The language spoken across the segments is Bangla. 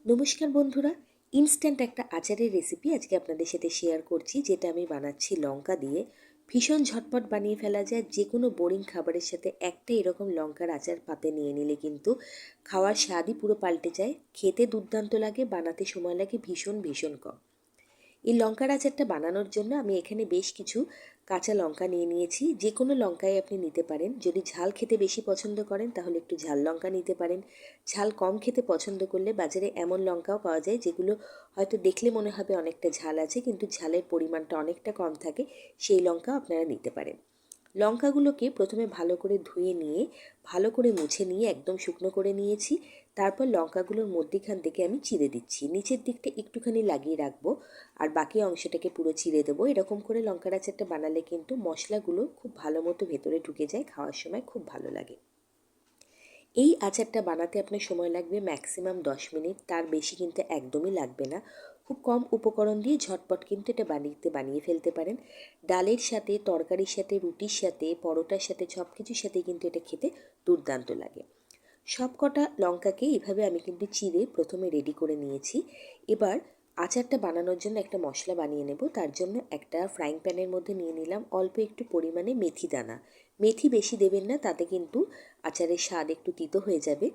নমস্কার বন্ধুরা, ইনস্ট্যান্ট একটা আচারের রেসিপি আজকে আপনাদের সাথে শেয়ার করছি, যেটা আমি বানাচ্ছি লঙ্কা দিয়ে। ভীষণ ঝটপট বানিয়ে ফেলা যায়। যে কোনো বোরিং খাবারের সাথে একটা এরকম লঙ্কার আচার পাতে নিয়ে নিলে কিন্তু খাওয়ার স্বাদই পুরো পাল্টে যায়। খেতে দুর্দান্ত লাগে, বানাতে সময় লাগে ভীষণ ভীষণ কম। এই লঙ্কার আচারটা বানানোর জন্য আমি এখানে বেশ কিছু কাঁচা লঙ্কা নিয়ে নিয়েছি। যে কোনো লঙ্কাই আপনি নিতে পারেন। যদি ঝাল খেতে বেশি পছন্দ করেন তাহলে একটু ঝাল লঙ্কা নিতে পারেন। ঝাল কম খেতে পছন্দ করলে বাজারে এমন লঙ্কাও পাওয়া যায় যেগুলো হয়তো দেখলে মনে হবে অনেকটা ঝাল আছে, কিন্তু ঝালের পরিমাণটা অনেকটা কম থাকে। সেই লঙ্কা আপনারা নিতে পারেন। লঙ্কাগুলোকে প্রথমে ভালো করে ধুয়ে নিয়ে ভালো করে মুছে নিয়ে একদম শুকনো করে নিয়েছি। তারপর লঙ্কাগুলোর মধ্যিখান থেকে আমি চিড়ে দিচ্ছি। নিচের দিকটা একটুখানি লাগিয়ে রাখবো আর বাকি অংশটাকে পুরো চিড়ে দেবো। এরকম করে লঙ্কার আচারটা বানালে কিন্তু মশলাগুলো খুব ভালো মতো ভেতরে ঢুকে যায়, খাওয়ার সময় খুব ভালো লাগে। এই আচারটা বানাতে আপনার সময় লাগবে ম্যাক্সিমাম 10 মিনিট, তার বেশি কিন্তু একদমই লাগবে না। খুব কম উপকরণ দিয়ে ঝটপট কিন্তু এটা বানিয়ে ফেলতে পারেন। ডালের সাথে, তরকারির সাথে, রুটির সাথে, পরোটার সাথে, সব কিছুর সাথে কিন্তু এটা খেতে দুর্দান্ত লাগে। সব কটা লঙ্কাকে এভাবে আমি কিন্তু চিড়ে প্রথমে রেডি করে নিয়েছি। এবার আচারটা বানানোর জন্য একটা মশলা বানিয়ে নেব। তার জন্য একটা ফ্রাইং প্যানের মধ্যে নিয়ে নিলাম অল্প একটু পরিমাণে মেথি দানা। মেথি বেশি দেবেন না, তাতে কিন্তু আচারের স্বাদ একটু তিতো হয়ে যাবে।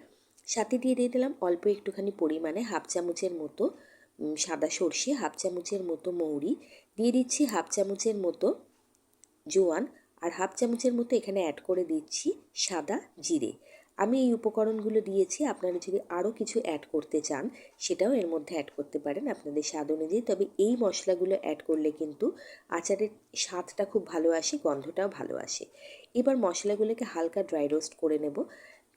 সাথে দিয়ে দিলাম অল্প একটুখানি পরিমাণে হাফ চামচের মতো সাদা সর্ষে, হাফ চামচের মতো মৌরি, দিয়ে দিচ্ছি হাফ চামচের মতো জোয়ান, আর হাফ চামচের মতো এখানে অ্যাড করে দিচ্ছি সাদা জিরে। আমি এই উপকরণগুলো দিয়েছি। আপনারা যদি আরও কিছু অ্যাড করতে চান সেটাও এর মধ্যে অ্যাড করতে পারেন আপনাদের স্বাদ অনুযায়ী। তবে এই মশলাগুলো অ্যাড করলে কিন্তু আচারের স্বাদটা খুব ভালো আসে, গন্ধটাও ভালো আসে। এবার মশলাগুলোকে হালকা ড্রাই রোস্ট করে নেব।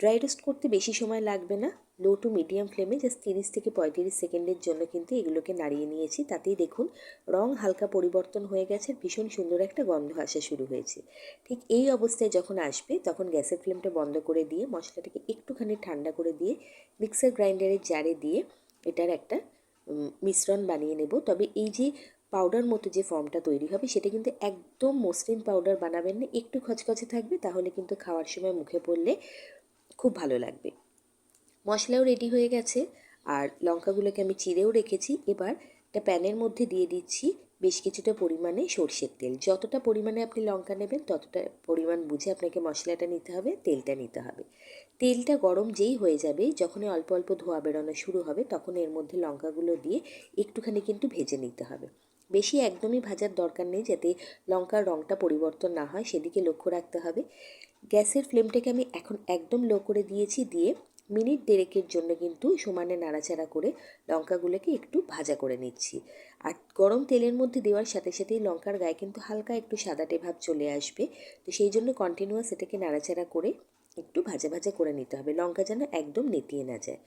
ড্রাই রোস্ট করতে বেশি সময় লাগবে না। লো টু মিডিয়াম ফ্লেমে জাস্ট 30 থেকে 35 সেকেন্ডের জন্য কিন্তু এগুলোকে নাড়িয়ে নিয়েছি। তাতেই দেখুন রং হালকা পরিবর্তন হয়ে গেছে, ভীষণ সুন্দর একটা গন্ধ আসা শুরু হয়েছে। ঠিক এই অবস্থায় যখন আসবে তখন গ্যাসের ফ্লেমটা বন্ধ করে দিয়ে মশলাটাকে একটুখানি ঠান্ডা করে দিয়ে মিক্সার গ্রাইন্ডারের জারে দিয়ে এটার একটা মিশ্রণ বানিয়ে নেব। তবে এই যে পাউডার মতো যে ফর্মটা তৈরি হবে সেটা কিন্তু একদম মসৃণ পাউডার বানাবেন না, একটু খচখচে থাকবে, তাহলে কিন্তু খাওয়ার সময় মুখে পড়লে খুব ভালো লাগবে। মশলাও রেডি হয়ে গেছে আর লঙ্কাগুলোকে আমি চিড়েও রেখেছি। এবার একটা প্যানের মধ্যে দিয়ে দিচ্ছি বেশ কিছুটা পরিমাণে সর্ষের তেল। যতটা পরিমাণে আপনি লঙ্কা নেবেন ততটা পরিমাণ বুঝে আপনাকে মশলাটা নিতে হবে, তেলটা নিতে হবে। তেলটা গরম যেই হয়ে যাবে, যখনই অল্প অল্প ধোঁয়া বেরোনো শুরু হবে, তখন এর মধ্যে লঙ্কাগুলো দিয়ে একটুখানি কিন্তু ভেজে নিতে হবে। বেশি একদমই ভাজার দরকার নেই, যাতে লঙ্কার রঙটা পরিবর্তন না হয় সেদিকে লক্ষ্য রাখতে হবে। গ্যাসের ফ্লেমটাকে আমি এখন একদম লো করে দিয়েছি। দিয়ে মিনিট দেড়েকের জন্য কিন্তু সমানে নাড়াচাড়া করে লঙ্কাগুলোকে একটু ভাজা করে নিচ্ছি। আর গরম তেলের মধ্যে দেওয়ার সাথে সাথেই লঙ্কার গায়ে কিন্তু হালকা একটু সাদাটে ভাব চলে আসবে। তো সেই জন্য কন্টিনিউয়াস এটাকে নাড়াচাড়া করে একটু ভাজা ভাজা করে নিতে হবে, লঙ্কা যেন একদম নেতিয়ে না যায়।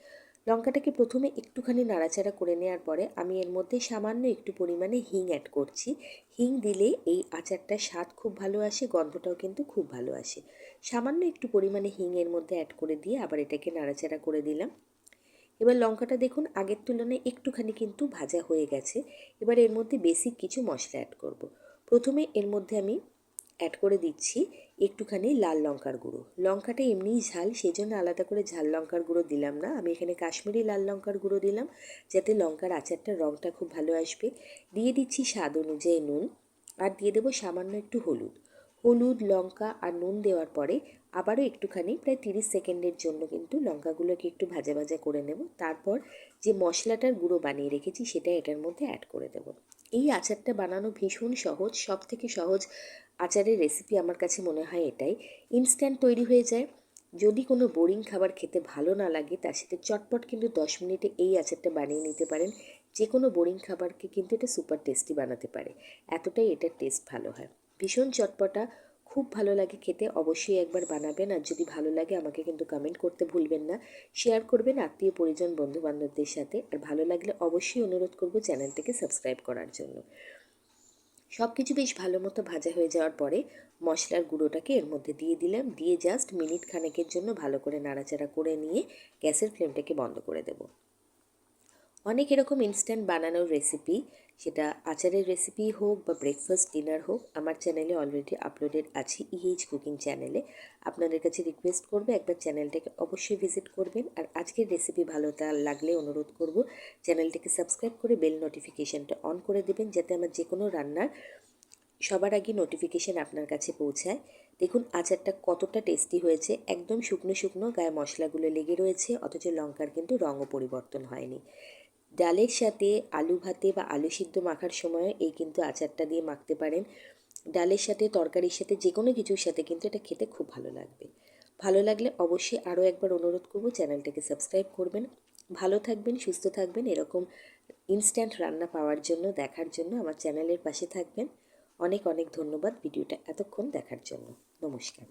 লঙ্কাটাকে প্রথমে একটুখানি নাড়াচাড়া করে নেওয়ার পরে আমি এর মধ্যে সামান্য একটু পরিমাণে হিং অ্যাড করছি। হিং দিলে এই আচারটার স্বাদ খুব ভালো আসে, গন্ধটাও কিন্তু খুব ভালো আসে। সামান্য একটু পরিমাণে হিং এর মধ্যে অ্যাড করে দিয়ে আবার এটাকে নাড়াচাড়া করে দিলাম। এবার লঙ্কাটা দেখুন আগের তুলনায় একটুখানি কিন্তু ভাজা হয়ে গেছে। এবার এর মধ্যে বেসিক কিছু মশলা অ্যাড করব। প্রথমে এর মধ্যে আমি অ্যাড করে দিচ্ছি একটুখানি লাল লঙ্কার গুঁড়ো। লঙ্কাটা এমনিই ঝাল, সেই জন্য আলাদা করে ঝাল লঙ্কার গুঁড়ো দিলাম না। আমি এখানে কাশ্মীরি লাল লঙ্কার গুঁড়ো দিলাম, যাতে লঙ্কার আচারটার রঙটা খুব ভালো আসবে। দিয়ে দিচ্ছি স্বাদ অনুযায়ী নুন, আর দিয়ে দেবো সামান্য একটু হলুদ। হলুদ, লঙ্কা আর নুন দেওয়ার পরে আবারও একটুখানি প্রায় 30 সেকেন্ডের জন্য কিন্তু লঙ্কাগুলোকে একটু ভাজা ভাজা করে নেব। তারপর যে মশলাটার গুঁড়ো বানিয়ে রেখেছি সেটা এটার মধ্যে অ্যাড করে দেব। এই আচারটা বানানো ভীষণ সহজ, সব থেকে সহজ আচারের রেসিপি আমার কাছে মনে হয় এটাই। ইনস্ট্যান্ট তৈরি হয়ে যায়। যদি কোনো বোরিং খাবার খেতে ভালো না লাগে তার সাথে চটপট কিন্তু 10 মিনিটে এই আচারটা বানিয়ে নিতে পারেন। যে কোনো বোরিং খাবারকে কিন্তু এটা সুপার টেস্টি বানাতে পারে, এতটাই এটার টেস্ট ভালো হয়। ভীষণ চটপটা, খুব ভালো লাগে খেতে। অবশ্যই একবার বানাবেন, আর যদি ভালো লাগে আমাকে কিন্তু কমেন্ট করতে ভুলবেন না। শেয়ার করবেন আত্মীয় পরিজন বন্ধুবান্ধবদের সাথে। আর ভালো লাগলে অবশ্যই অনুরোধ করব চ্যানেলটাকে সাবস্ক্রাইব করার জন্য। সব কিছু বেশ ভালো মতো ভাজা হয়ে যাওয়ার পরে মশলার গুঁড়োটাকে এর মধ্যে দিয়ে দিলাম। দিয়ে জাস্ট মিনিট খানেকের জন্য ভালো করে নাড়াচাড়া করে নিয়ে গ্যাসের ফ্লেমটাকে বন্ধ করে দেব। অনেক এরকম ইনস্ট্যান্ট বানানোর রেসিপি, সেটা আচারের রেসিপি হোক বা ব্রেকফাস্ট ডিনার হোক, আমার চ্যানেলে অলরেডি আপলোডেড আছে, কুকিং চ্যানেলে। আপনাদের কাছে রিকোয়েস্ট করবো একবার চ্যানেলটাকে অবশ্যই ভিজিট করবেন। আর আজকের রেসিপি ভালো লাগলে অনুরোধ করব চ্যানেলটাকে সাবস্ক্রাইব করে বেল নোটিফিকেশানটা অন করে দেবেন, যাতে আমার যে কোনো রান্নার সবার আগে নোটিফিকেশান আপনার কাছে পৌঁছায়। দেখুন আচারটা কতটা টেস্টি হয়েছে, একদম শুকনো শুকনো, গায়ে মশলাগুলো লেগে রয়েছে, অথচ লঙ্কার কিন্তু রঙও পরিবর্তন হয়নি। ডালের সাথে আলু ভাতে বা আলু সিদ্ধ মাখার সময় এই কিন্তু আচারটা দিয়ে মাখতে পারেন। ডালের সাথে, তরকারির সাথে, যে কোনো কিছুর সাথে কিন্তু এটা খেতে খুব ভালো লাগবে। ভালো লাগলে অবশ্যই আরও একবার অনুরোধ করব চ্যানেলটাকে সাবস্ক্রাইব করবেন। ভালো থাকবেন, সুস্থ থাকবেন। এরকম ইনস্ট্যান্ট রান্না পাওয়ার জন্য, দেখার জন্য আমার চ্যানেলের পাশে থাকবেন। অনেক অনেক ধন্যবাদ ভিডিওটা এতক্ষণ দেখার জন্য। নমস্কার।